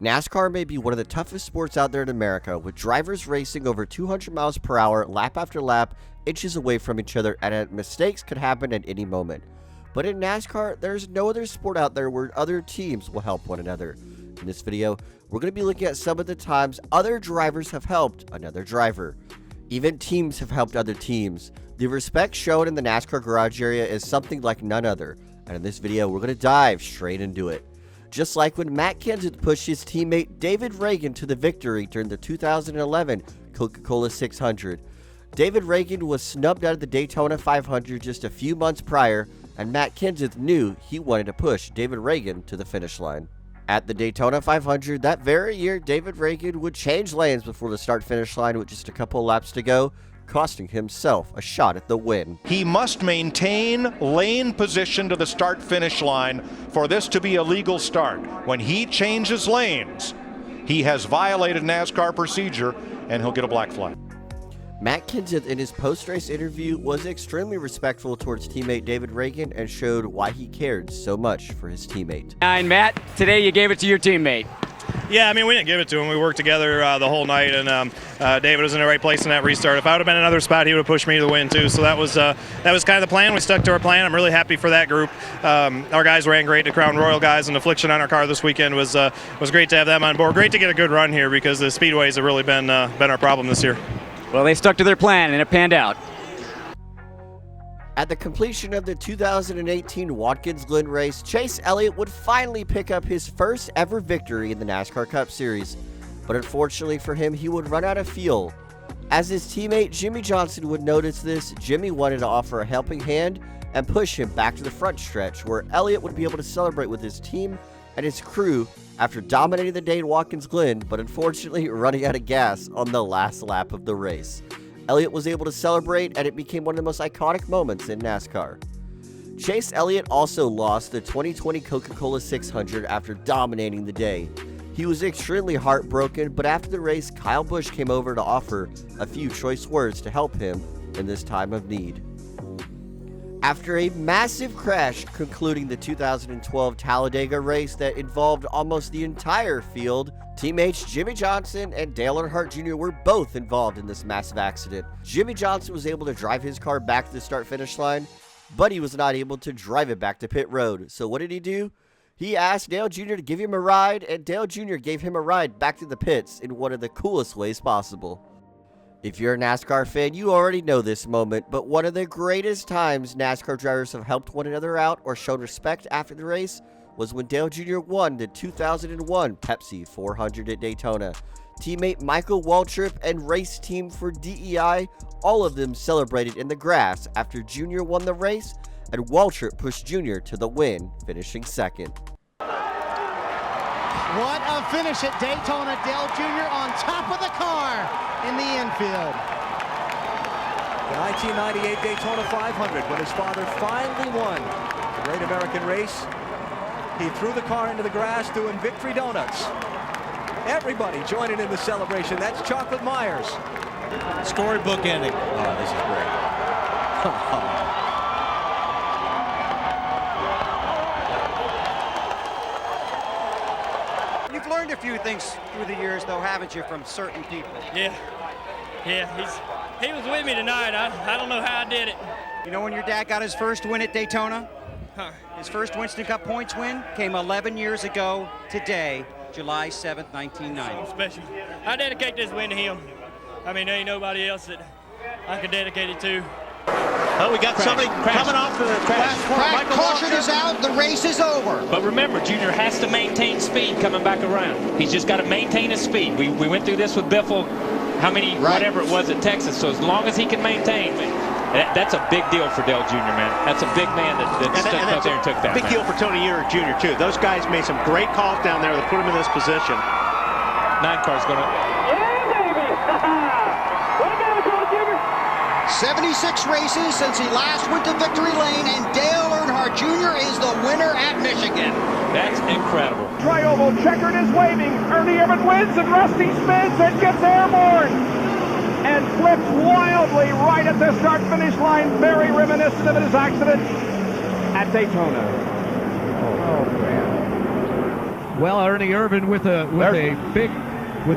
NASCAR may be one of the toughest sports out there in America, with drivers racing over 200 miles per hour, lap after lap, inches away from each other, and mistakes could happen at any moment. But in NASCAR, there's no other sport out there where other teams will help one another. In this video, we're going to be looking at some of the times other drivers have helped another driver. Even teams have helped other teams. The respect shown in the NASCAR garage area is something like none other, and in this video, we're going to dive straight into it. Just like when Matt Kenseth pushed his teammate David Ragan to the victory during the 2011 Coca-Cola 600. David Ragan was snubbed out of the Daytona 500 just a few months prior, and Matt Kenseth knew he wanted to push David Ragan to the finish line. At the Daytona 500 that very year, David Ragan would change lanes before the start-finish line with just a couple laps to go, costing himself a shot at the win. He must maintain lane position to the start-finish line for this to be a legal start. When he changes lanes, he has violated NASCAR procedure, and he'll get a black flag. Matt Kenseth in his post-race interview was extremely respectful towards teammate David Ragan and showed why he cared so much for his teammate. And Matt, today you gave it to your teammate. Yeah, I mean, we didn't give it to him. We worked together the whole night, and David was in the right place in that restart. If I would have been in another spot, he would have pushed me to the win too. So that was kind of the plan. We stuck to our plan. I'm really happy for that group. Our guys ran great. The Crown Royal guys and Affliction on our car this weekend was great to have them on board. Great to get a good run here because the speedways have really been our problem this year. Well, they stuck to their plan, and it panned out. At the completion of the 2018 Watkins Glen race, Chase Elliott would finally pick up his first ever victory in the NASCAR Cup Series. But unfortunately for him, he would run out of fuel. As his teammate Jimmie Johnson would notice this, Jimmie wanted to offer a helping hand and push him back to the front stretch, where Elliott would be able to celebrate with his team and his crew after dominating the day in Watkins Glen, but unfortunately running out of gas on the last lap of the race. Elliott was able to celebrate, and it became one of the most iconic moments in NASCAR. Chase Elliott also lost the 2020 Coca-Cola 600 after dominating the day. He was extremely heartbroken, but after the race, Kyle Busch came over to offer a few choice words to help him in this time of need. After a massive crash concluding the 2012 Talladega race that involved almost the entire field, teammates Jimmie Johnson and Dale Earnhardt Jr. were both involved in this massive accident. Jimmie Johnson was able to drive his car back to the start-finish line, but he was not able to drive it back to pit road. So what did he do? He asked Dale Jr. to give him a ride, and Dale Jr. gave him a ride back to the pits in one of the coolest ways possible. If you're a NASCAR fan, you already know this moment, but one of the greatest times NASCAR drivers have helped one another out or shown respect after the race was when Dale Jr. won the 2001 Pepsi 400 at Daytona. Teammate Michael Waltrip and race team for DEI, all of them celebrated in the grass after Jr. won the race, and Waltrip pushed Jr. to the win, finishing second. What a finish at Daytona. Dale Jr. on top of the car in the infield. The 1998 Daytona 500, when his father finally won the Great American Race, he threw the car into the grass doing victory donuts. Everybody joining in the celebration. That's Chocolate Myers. Storybook ending. Oh, this is great. Come on. You've learned a few things through the years, though, haven't you, from certain people? Yeah, he was with me tonight. I don't know how I did it. You know when your dad got his first win at Daytona? Huh. His first Winston Cup points win came 11 years ago today, July 7th, 1990. So special. I dedicate this win to him. I mean, there ain't nobody else that I can dedicate it to. Oh, we got somebody coming off the Crash. Caution is out. The race is over. But remember, Junior has to maintain speed coming back around. He's just got to maintain his speed. We went through this with Biffle, whatever it was at Texas. So as long as he can maintain, that's a big deal for Dale Jr., man. That's a big man that stuck out there and took that. Big deal for Tony Ewers Jr., too. Those guys made some great calls down there that put him in this position. 9 car's going to... 76 races since he last went to victory lane, and Dale Earnhardt Jr. is the winner at Michigan. That's incredible. Tri-oval checkered is waving. Ernie Evans wins, and Rusty spins and gets airborne. And flips wildly right at the start-finish line, very reminiscent of his accident at Daytona. Oh, man. Well, Ernie Irvan with a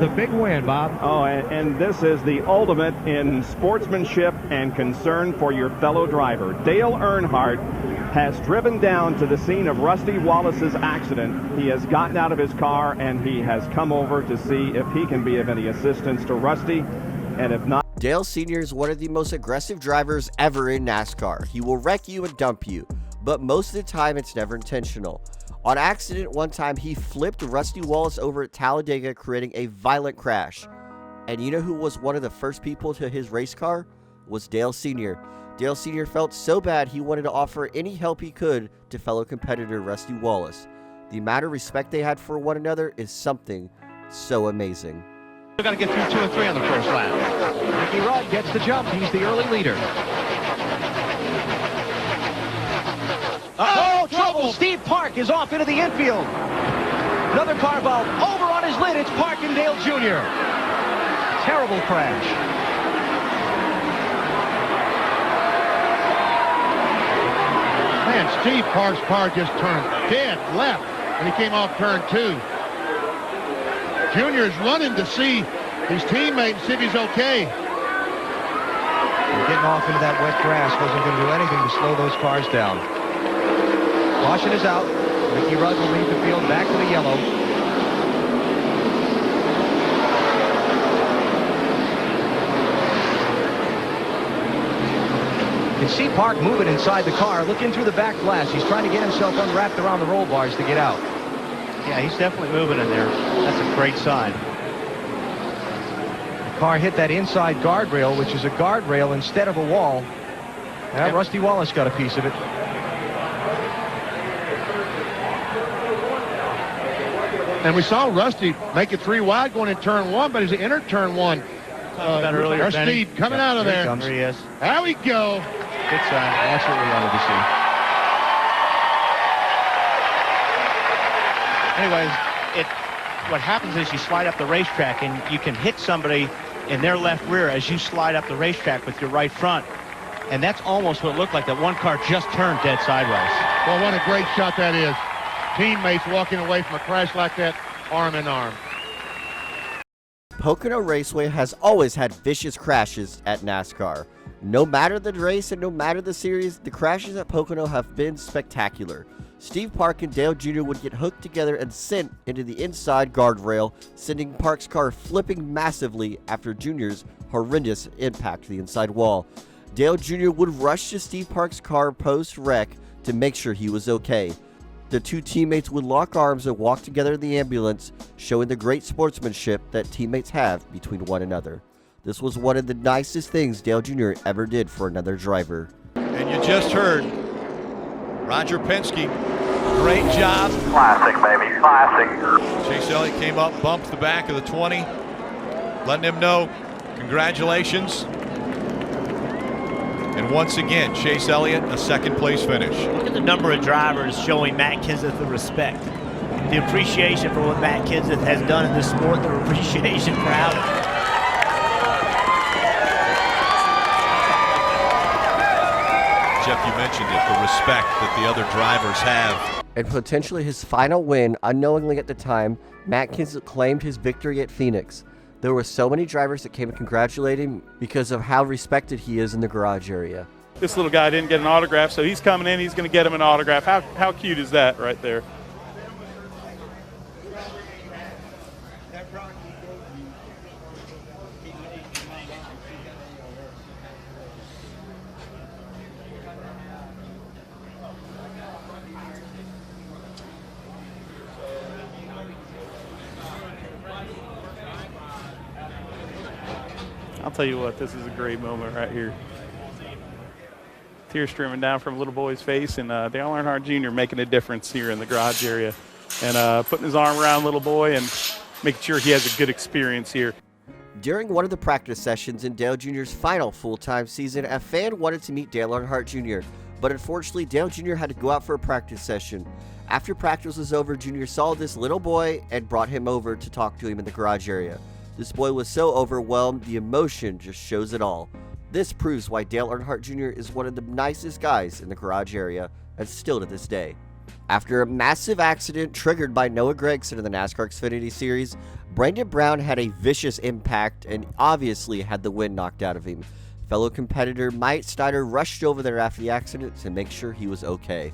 big win, Bob. Oh, and this is the ultimate in sportsmanship and concern for your fellow driver. Dale Earnhardt has driven down to the scene of Rusty Wallace's accident. He has gotten out of his car and he has come over to see if he can be of any assistance to Rusty, and if not. Dale Sr. is one of the most aggressive drivers ever in NASCAR. He will wreck you and dump you, but most of the time it's never intentional. On accident, one time he flipped Rusty Wallace over at Talladega, creating a violent crash. And you know who was one of the first people to his race car? Was Dale Sr. Dale Sr. felt so bad he wanted to offer any help he could to fellow competitor Rusty Wallace. The amount of respect they had for one another is something so amazing. We've got to get through 2 and 3 on the first lap. Ricky Rudd gets the jump. He's the early leader. Oh, trouble! Steve Park is off into the infield. Another car valve over on his lid. It's Park and Dale Jr. Terrible crash. Man, Steve Park's car just turned dead left when he came off turn 2. Junior's running to see his teammate and see if he's okay. Getting off into that wet grass wasn't going to do anything to slow those cars down. Caution is out. Ricky Rudd will lead the field back to the yellow. You can see Park moving inside the car, looking through the back glass. He's trying to get himself unwrapped around the roll bars to get out. Yeah, he's definitely moving in there. That's a great sign. The car hit that inside guardrail, which is a guardrail instead of a wall. Now, Rusty Wallace got a piece of it. And we saw Rusty make it 3 wide going in turn 1, but as he entered turn 1, there's Steve coming out of there. There he is. There we go. Good sign. That's what we wanted to see. Anyways, what happens is you slide up the racetrack and you can hit somebody in their left rear as you slide up the racetrack with your right front. And that's almost what it looked like. That one car just turned dead sideways. Well, what a great shot that is. Teammates walking away from a crash like that, arm in arm. Pocono Raceway has always had vicious crashes at NASCAR. No matter the race and no matter the series, the crashes at Pocono have been spectacular. Steve Park and Dale Jr. would get hooked together and sent into the inside guardrail, sending Park's car flipping massively after Jr.'s horrendous impact to the inside wall. Dale Jr. would rush to Steve Park's car post-wreck to make sure he was okay. The two teammates would lock arms and walk together in the ambulance, showing the great sportsmanship that teammates have between one another. This was one of the nicest things Dale Jr. ever did for another driver. And you just heard Roger Penske. Great job. Classic, baby, classic. Chase Elliott came up, bumped the back of the 20, letting him know, congratulations. And once again, Chase Elliott, a second-place finish. Look at the number of drivers showing Matt Kenseth the respect, the appreciation for what Matt Kenseth has done in this sport, the appreciation for how. Jeff, you mentioned it, the respect that the other drivers have. And potentially his final win, unknowingly at the time, Matt Kenseth claimed his victory at Phoenix. There were so many drivers that came to congratulate him because of how respected he is in the garage area. This little guy didn't get an autograph, so he's coming in, he's going to get him an autograph. How cute is that right there? I'll tell you what, this is a great moment right here. Tears streaming down from a little boy's face, and Dale Earnhardt Jr. making a difference here in the garage area, and putting his arm around little boy and making sure he has a good experience here. During one of the practice sessions in Dale Jr.'s final full-time season, a fan wanted to meet Dale Earnhardt Jr., but unfortunately Dale Jr. had to go out for a practice session. After practice was over, Jr. saw this little boy and brought him over to talk to him in the garage area. This boy was so overwhelmed, the emotion just shows it all. This proves why Dale Earnhardt Jr. is one of the nicest guys in the garage area, and still to this day. After a massive accident triggered by Noah Gragson in the NASCAR Xfinity Series, Brandon Brown had a vicious impact and obviously had the wind knocked out of him. Fellow competitor Mike Steiner rushed over there after the accident to make sure he was okay.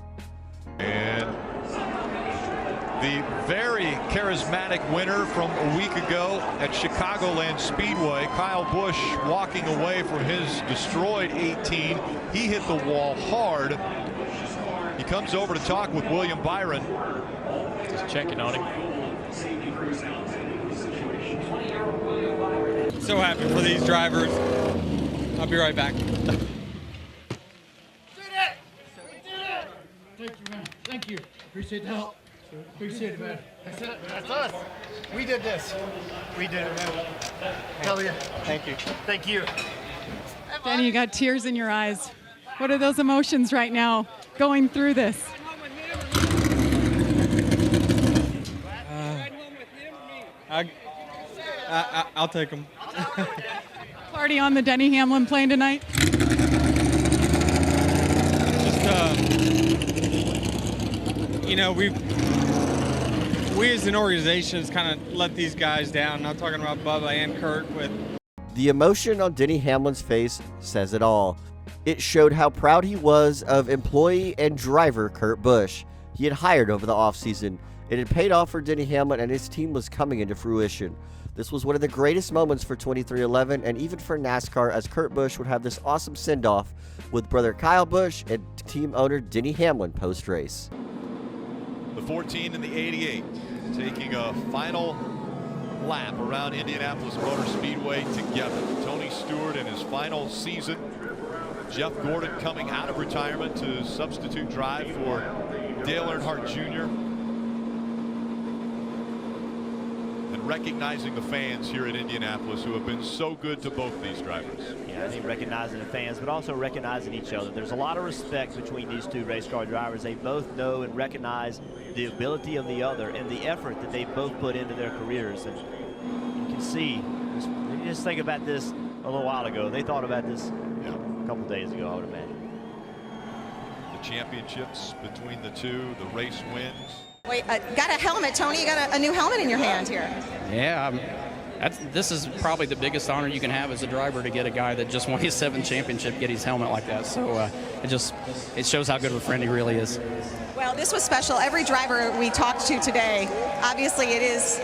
And the very charismatic winner from a week ago at Chicagoland Speedway, Kyle Busch, walking away from his destroyed 18. He hit the wall hard. He comes over to talk with William Byron. Just checking on him. So happy for these drivers. I'll be right back. Thank you, man. Thank you. Appreciate the help. Appreciate it, man. That's us. We did this. We did it, man. Hell yeah. Thank you. Thank you. Danny, you got tears in your eyes. What are those emotions right now going through this? I'll take them. Party on the Denny Hamlin plane tonight? You know, we as an organization has kind of let these guys down. I'm talking about Bubba and Kurt with. The emotion on Denny Hamlin's face says it all. It showed how proud he was of employee and driver Kurt Busch. He had hired over the offseason. It had paid off for Denny Hamlin and his team was coming into fruition. This was one of the greatest moments for 2311 and even for NASCAR, as Kurt Busch would have this awesome send-off with brother Kyle Busch and team owner Denny Hamlin post-race. The 14 and the 88 taking a final lap around Indianapolis Motor Speedway together. Tony Stewart in his final season. Jeff Gordon coming out of retirement to substitute drive for Dale Earnhardt Jr. And recognizing the fans here at Indianapolis who have been so good to both these drivers. Yeah, I think recognizing the fans, but also recognizing each other. There's a lot of respect between these two race car drivers. They both know and recognize the ability of the other and the effort that they both put into their careers. And you can see, just think about this a little while ago. They thought about this a couple days ago, I would imagine. The championships between the two, the race wins. Wait, got a helmet, Tony. You got a new helmet in your hand here. Yeah, this is probably the biggest honor you can have as a driver, to get a guy that just won his 7th championship get his helmet like that. So it shows how good of a friend he really is. Well, this was special. Every driver we talked to today, obviously it is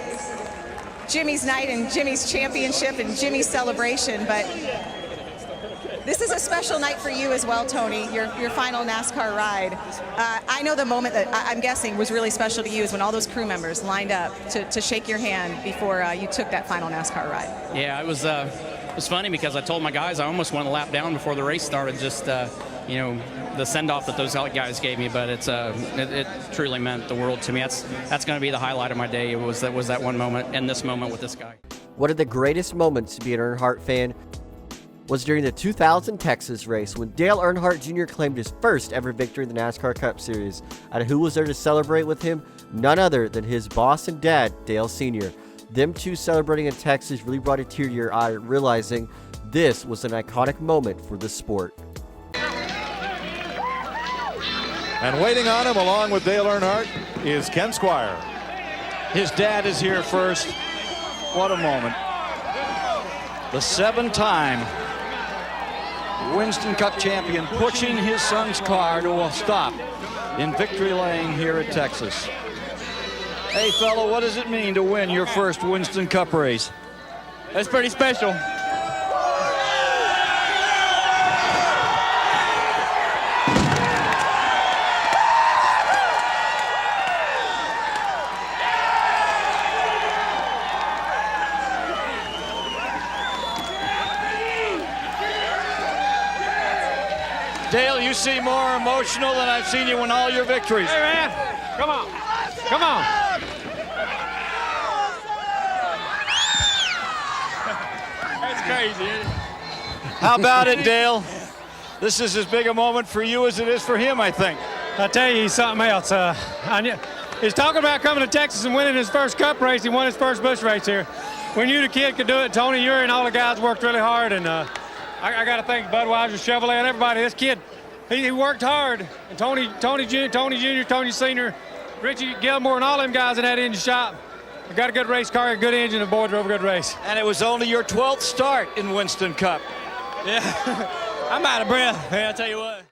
Jimmie's night and Jimmie's championship and Jimmie's celebration, but this is a special night for you as well, Tony, your final NASCAR ride. I know the moment that I'm guessing was really special to you is when all those crew members lined up to shake your hand before you took that final NASCAR ride. Yeah, it was funny because I told my guys I almost went a lap down before the race started, just you know, the send-off that those guys gave me, but it truly meant the world to me. That's going to be the highlight of my day. It was that one moment and this moment with this guy. One of the greatest moments to be an Earnhardt fan was during the 2000 Texas race when Dale Earnhardt Jr. claimed his first ever victory in the NASCAR Cup Series. And who was there to celebrate with him? None other than his boss and dad, Dale Sr. Them two celebrating in Texas really brought a tear to your eye, realizing this was an iconic moment for the sport. And waiting on him, along with Dale Earnhardt, is Ken Squire. His dad is here first. What a moment. The 7-time Winston Cup champion pushing his son's car to a stop in victory lane here at Texas. Hey, fella, what does it mean to win your first Winston Cup race? That's pretty special. Dale, you seem more emotional than I've seen you win all your victories. Hey, man, come on, come on. That's crazy, isn't it? How about it, Dale? This is as big a moment for you as it is for him, I think. I'll tell you, he's something else. He's talking about coming to Texas and winning his first Cup race. He won his first Busch race here. We knew the kid could do it. Tony, you and all the guys worked really hard, and I got to thank Budweiser, Chevrolet, and everybody. This kid he worked hard. And Tony Jr., Tony Sr., Richie Gilmore, and all them guys in that engine shop. We got a good race car, a good engine, and boy drove a good race. And it was only your 12th start in Winston Cup. Yeah, I'm out of breath. Man, I tell you what.